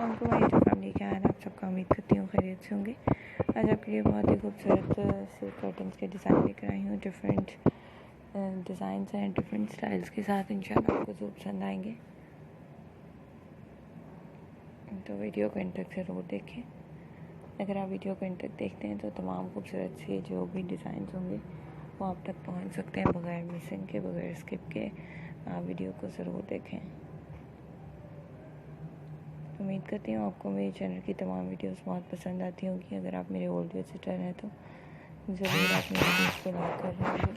अस्सलाम वालेकुम my family, क्या हाल है आप सबका। उम्मीद करती हूँ खैरियत से होंगे। आज आपके लिए बहुत ही खूबसूरत से कर्टन्स के डिज़ाइन लेकर आई हूँ। डिफरेंट डिज़ाइंस हैं, डिफरेंट स्टाइल्स के साथ इंशाल्लाह आपको ज़रूर पसंद आएंगे। तो वीडियो को एंड तक ज़रूर देखें। अगर आप वीडियो को एंड तक देखते हैं तो तमाम खूबसूरत से जो भी डिज़ाइंस होंगे वो आप तक पहुँच सकते हैं बगैर मिसिंग के, बगैर स्किप के। आप वीडियो को ज़रूर देखें। उम्मीद करती हूँ आपको मेरे चैनल की तमाम वीडियोस बहुत पसंद आती होंगी। अगर आप मेरे ओल्ड विजिटर हैं तो ज़रूर आप मेरे वीडियोस को लाइक कर रहे होंगे।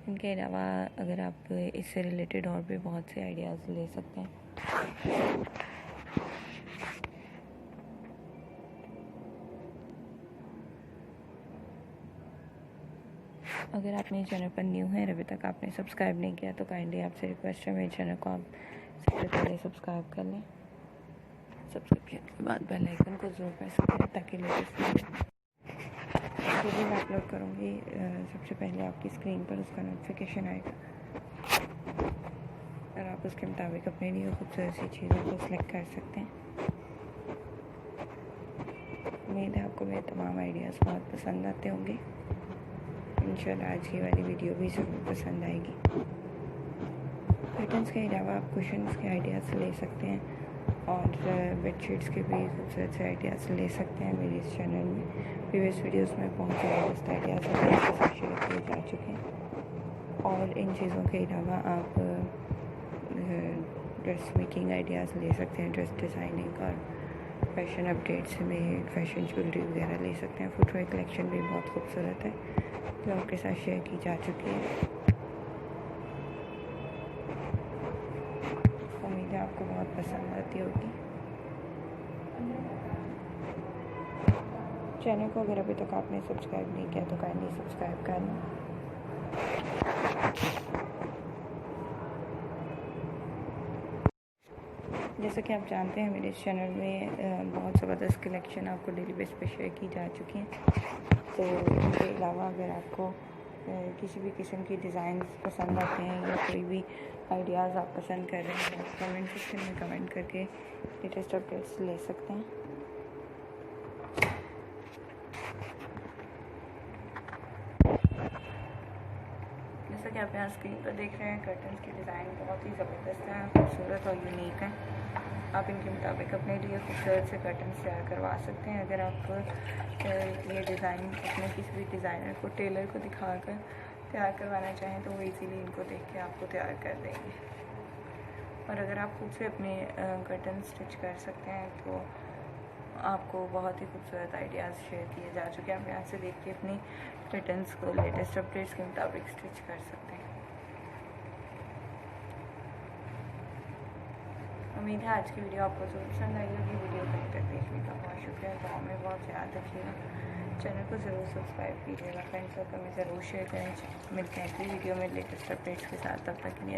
इनके अलावा अगर आप इससे रिलेटेड और भी बहुत से आइडियाज़ ले सकते हैं। अगर आप मेरे चैनल पर न्यू हैं और अभी तक आपने सब्सक्राइब नहीं किया तो काइंडली आपसे रिक्वेस्ट है मेरे चैनल को आप सबसे पहले सब्सक्राइब कर लें। सब्सक्रिप्शन के बाद बेल आइकन को ज़रूर प्रेस करें ताकि लेटेस्ट जो भी मैं अपलोड करूँगी सबसे पहले आपकी स्क्रीन पर उसका नोटिफिकेशन आएगा और आप उसके मुताबिक अपने लिए खूबसूरत सी चीज़ों को सिलेक्ट कर सकते हैं। उम्मीद है आपको मेरे तमाम आइडियाज़ बहुत पसंद आते होंगे। इंशाल्लाह आज की वाली वीडियो भी ज़रूर पसंद आएगी। कर्टन्स के अलावा आप कुशन्स के आइडियाज़ ले सकते हैं और बेडशीट्स के भी खूबसूरत से आइडियाज़ ले सकते हैं। मेरे इस चैनल में प्रीवियस वीडियोस में बहुत ज़बरदस्त आइडियाज़ आपके साथ शेयर किए जा चुके हैं। और इन चीज़ों के अलावा आप ड्रेस मेकिंग आइडियाज़ ले सकते हैं, ड्रेस डिज़ाइनिंग और फैशन अपडेट्स में फैशन ज्वेलरी वगैरह ले सकते हैं। फुटवेयर कलेक्शन भी बहुत खूबसूरत है जो आपके साथ शेयर की जा चुकी है। उम्मीद है आपको बहुत पसंद आती होगी। चैनल को अगर अभी तक आपने सब्सक्राइब नहीं किया तो काइंडली सब्सक्राइब कर लें। जैसा कि आप जानते हैं मेरे चैनल में बहुत ज़बरदस्त कलेक्शन आपको डेली बेस पे शेयर की जा चुकी हैं। तो इसके अलावा अगर आपको किसी भी किस्म की डिज़ाइन पसंद आते हैं या कोई भी आइडियाज़ आप पसंद कर रहे हैं तो कमेंट सेक्शन में कमेंट करके लेटेस्ट अपडेट्स ले सकते हैं। जैसा कि आप यहाँ स्क्रीन पर देख रहे हैं कर्टन्स की डिज़ाइन बहुत ही ज़बरदस्त है, खूबसूरत और यूनिक है। आप इनके मुताबिक अपने लिए खूबसूरत से कर्टन्स तैयार करवा सकते हैं। अगर आप ये डिज़ाइन अपने किसी भी डिज़ाइनर को, टेलर को दिखाकर तैयार करवाना चाहें तो वो इजीली इनको देख के आपको तैयार कर देंगे। और अगर आप खुद से अपने कर्टन स्टिच कर सकते हैं तो आपको बहुत ही खूबसूरत आइडियाज़ शेयर किए जा चुके हैं। आप यहाँ से देख के अपनी कर्टन्स को लेटेस्ट अपडेट्स के मुताबिक स्टिच कर सकते हैं। उम्मीद है आज की वीडियो आपको ज़रूर पसंद आई होगी। वीडियो को तक देखने का बहुत शुक्रिया। दुआ में बहुत याद रखिएगा। चैनल को ज़रूर सब्सक्राइब कीजिएगा। फ्रेंड्स सर्कल में ज़रूर शेयर करें। मिलते हैं अगली वीडियो में लेटेस्ट अपडेट्स के साथ। तब तक के लिए